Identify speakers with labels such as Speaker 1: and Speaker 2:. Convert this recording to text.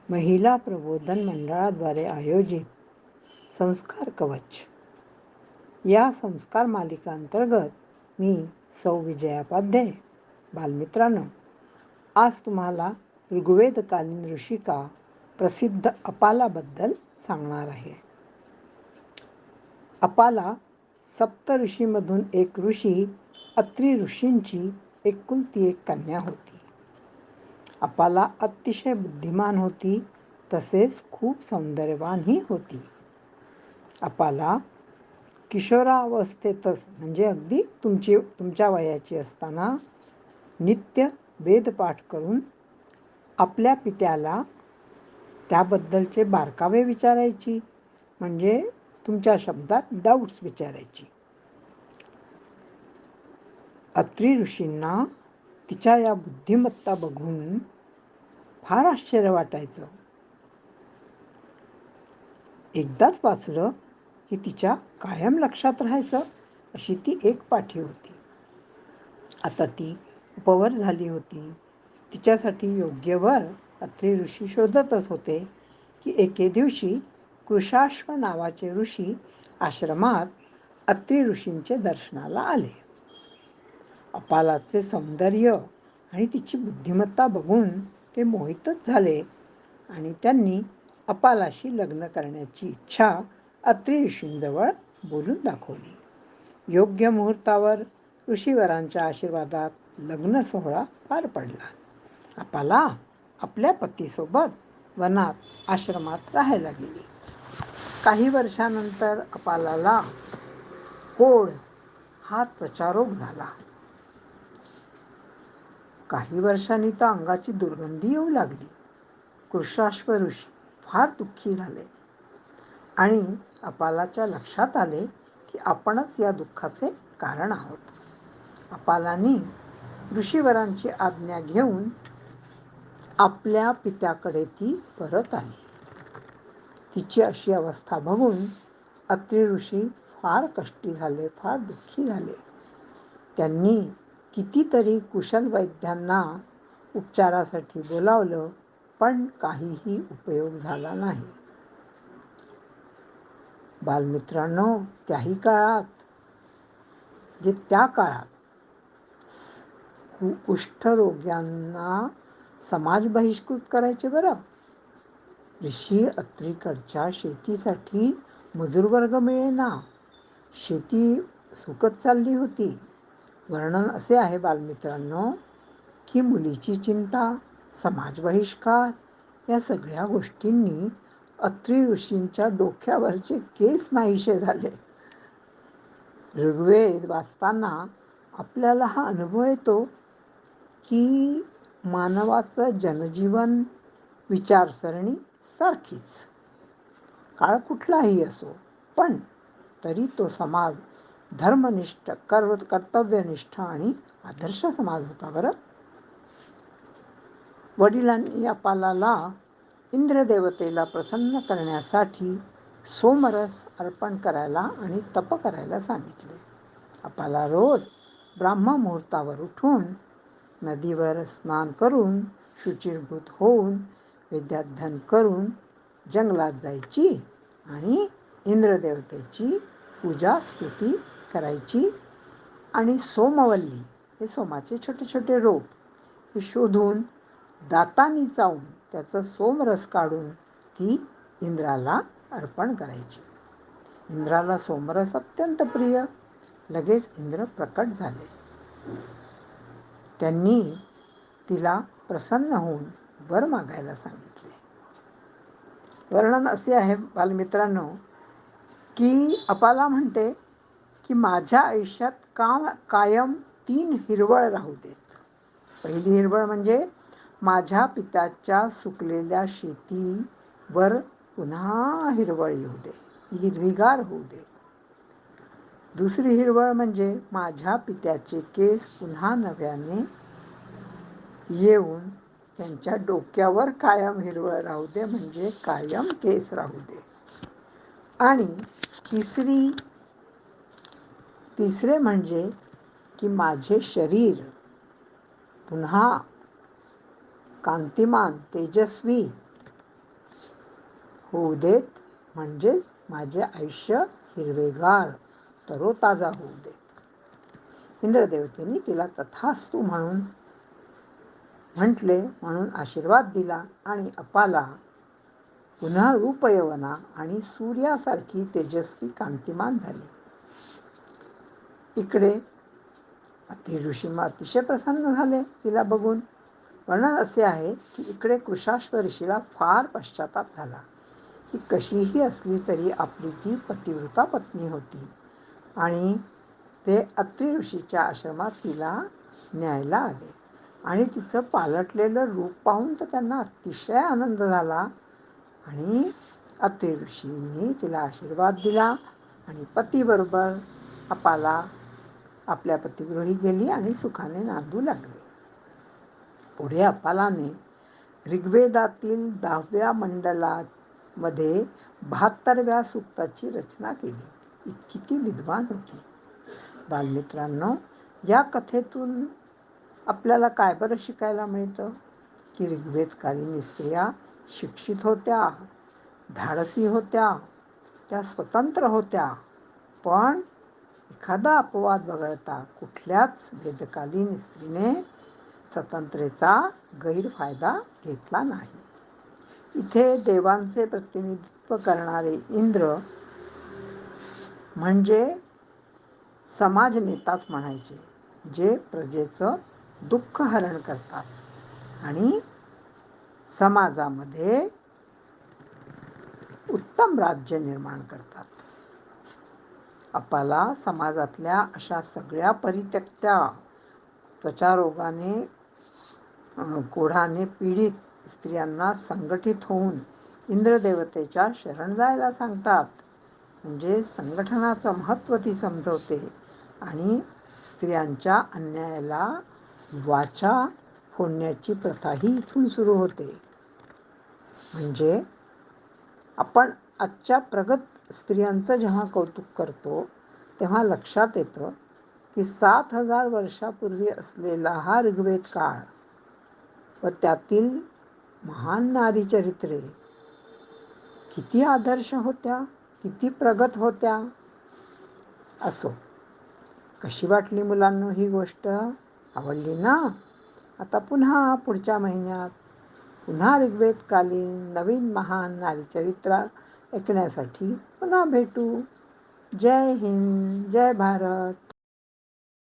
Speaker 1: महिला प्रबोधन मंडळाद्वारे आयोजित संस्कार कवच या संस्कार मालिकांतर्गत मी सौ विजयापाध्ये. बालमित्रांनो, आज तुम्हाला ऋग्वेदकालीन ऋषिका प्रसिद्ध अपालाबद्दल सांगणार आहे. अपाला सप्त ऋषीमधून एक ऋषी अत्रि ऋषींची एकुलती एक कन्या होती. अपाला अतिशय बुद्धिमान होती, तसेच खूप सौंदर्यवानही होती. अपाला किशोरावस्थेतच म्हणजे अगदी तुमच्या वयाची असताना नित्य वेदपाठ करून आपल्या पित्याला त्याबद्दलचे बारकावे विचारायची, म्हणजे तुमच्या शब्दात डाऊट्स विचारायची. अत्रि ऋषींना तिच्या या बुद्धिमत्ता बघून फार आश्चर्य वाटायचं. एकदाच वाचलं की तिच्या कायम लक्षात राहायचं अशी ती एक पाठी होती. आता ती उपवर झाली होती. तिच्यासाठी योग्य वर अत्रि ऋषी शोधतच होते की एके दिवशी कृशाश्व नावाचे ऋषी आश्रमात अत्रि ऋषींचे दर्शनाला आले. अपालाचे सौंदर्य आणि तिची बुद्धिमत्ता बघून ते मोहितच झाले आणि त्यांनी अपालाशी लग्न करण्याची इच्छा अत्रि ऋषींजवळ बोलून दाखवली. योग्य मुहूर्तावर ऋषीवरांच्या आशीर्वादात लग्न सोहळा पार पडला. अपाला आपल्या पतीसोबत वनात आश्रमात राहायला गेली. काही वर्षानंतर अपालाला कोढ हा त्वचारोग झाला. काही वर्षांनी तर अंगाची दुर्गंधी येऊ लागली. कृशाश्व ऋषी फार दुःखी झाले आणि अपालाच्या लक्षात आले की आपणच या दुःखाचे कारण आहोत. अपालानी ऋषीवरांची आज्ञा घेऊन आपल्या पित्याकडे ती परत आली. तिची अशी अवस्था बघून अत्रि ऋषी फार कष्टी झाले, फार दुःखी झाले. त्यांनी कितीतरी कुशल वैद्यांना उपचारासाठी बोलावलं, पण काहीही उपयोग झाला नाही. बालमित्रांनो, त्या काळात कुष्ठरोग्यांना समाज बहिष्कृत करायचे बरं. ऋषी अत्रीकडच्या शेतीसाठी मजूरवर्ग मिळेना. शेती सुकत चालली होती. वर्णन असे आहे बालमित्रांनो की मुलीची चिंता, समाज बहिष्कार या सगळ्या गोष्टींनी अत्रि ऋषींच्या डोक्यावरचे केस नाहीसे झाले. ऋग्वेद वाचताना आपल्याला हा अनुभव येतो की मानवाचं जनजीवन, विचारसरणी सारखीच. काळ कुठलाही असो, पण तरी तो समाज धर्मनिष्ठ, कर्तव्यनिष्ठ आणि आदर्श समाज होता बरं. वडिलांनी अपालाला इंद्रदेवतेला प्रसन्न करण्यासाठी सोमरस अर्पण करायला आणि तप करायला सांगितले. अपाला रोज ब्राह्ममुहूर्तावर उठून नदीवर स्नान करून शुचिर्भूत होऊन वेदाध्ययन करून जंगलात जायची आणि इंद्रदेवतेची पूजा स्तुती करायची आणि सोमवल्ली हे सोमाचे छोटे छोटे रोप हे शोधून दातांनी चावून त्याचं सोमरस काढून ती इंद्राला अर्पण करायची. इंद्राला सोमरस अत्यंत प्रिय. लगेच इंद्र प्रकट झाले. त्यांनी तिला प्रसन्न होऊन वर मागायला सांगितले. वर्णन असे आहे बालमित्रांनो की अपाला म्हणते की माझ्या आयुष्यात कायम 3 हिरवळ राहू देत. पहिली हिरवळ म्हणजे माझ्या पित्याच्या सुकलेल्या शेतीवर पुन्हा हिरवळ येऊ दे, हिरवीगार होऊ दे. दुसरी हिरवळ म्हणजे माझ्या पित्याचे केस पुन्हा नव्याने येऊन त्यांच्या डोक्यावर कायम हिरवळ राहू दे, म्हणजे कायम केस राहू दे. आणि तिसरे म्हणजे की माझे शरीर पुन्हा कांतिमान, तेजस्वी होऊ देत, म्हणजेच माझे आयुष्य हिरवेगार तरोताजा होऊ देत. इंद्रदेवतेने तिला तथास्तु म्हटले म्हणून आशीर्वाद दिला आणि अपाला पुन्हा रूपयवना आणि सूर्यासारखी तेजस्वी कांतिमान झाली. इकडे अत्रि ऋषी अतिशय प्रसन्न झाले तिला बघून. वर्णन असे आहे की इकडे कृशाश्व ऋषीला फार पश्चाताप झाला की कशीही असली तरी आपली ती पतिव्रता पत्नी होती आणि ते अत्रि ऋषीच्या आश्रमात तिला न्यायला आले आणि तिचं पालटलेलं रूप पाहून तर त्यांना अतिशय आनंद झाला आणि अत्रि ऋषींनी तिला आशीर्वाद दिला आणि पतीबरोबर अपाला आपल्या पतिगृही गेली आणि सुखाने नांदू लागली. पुढे अपालाने ऋग्वेदातील 10व्या मंडलामध्ये 72व्या सूक्ताची रचना केली. इतकी ती विद्वान होती. बालमित्रांनो, या कथेतून आपल्याला काय बरं शिकायला मिळतं की ऋग्वेदकालीन स्त्रिया शिक्षित होत्या, धाडसी होत्या, त्या स्वतंत्र होत्या, पण एखादा अपवाद वगळता कुठल्याच वेदकालीन स्त्रीने स्वतंत्रेचा गैरफायदा घेतला नाही. इथे देवांचे प्रतिनिधित्व करणारे इंद्र म्हणजे समाजनेताच म्हणायचे, जे प्रजेचं दुःख हरण करतात आणि समाजामध्ये उत्तम राज्य निर्माण करतात. अपाला समाजातल्या अशा सगळ्या परित्यक्त्या, त्वचारोगाने कोढाने पीडित स्त्रियांना संघटित होऊन इंद्रदेवतेच्या शरण जायला सांगतात. म्हणजे संघटनाचं महत्त्व ती समजवते आणि स्त्रियांच्या अन्यायाला वाचा फोडण्याची प्रथाही इथून सुरू होते. म्हणजे आपण आजच्या प्रगत स्त्रियांचं जेव्हा कौतुक करतो तेव्हा लक्षात येतं की 7000 वर्षापूर्वी असलेला हा ऋग्वेद काळ व त्यातील महान नारी चरित्रे किती आदर्श होत्या, किती प्रगत होत्या. असो, कशी वाटली मुलांनो ही गोष्ट? आवडली ना? आता पुन्हा पुढच्या महिन्यात पुन्हा ऋग्वेदकालीन नवीन महान नारीचरित्र ऐकण्यासाठी पुन्हा भेटू. जय हिंद, जय भारत.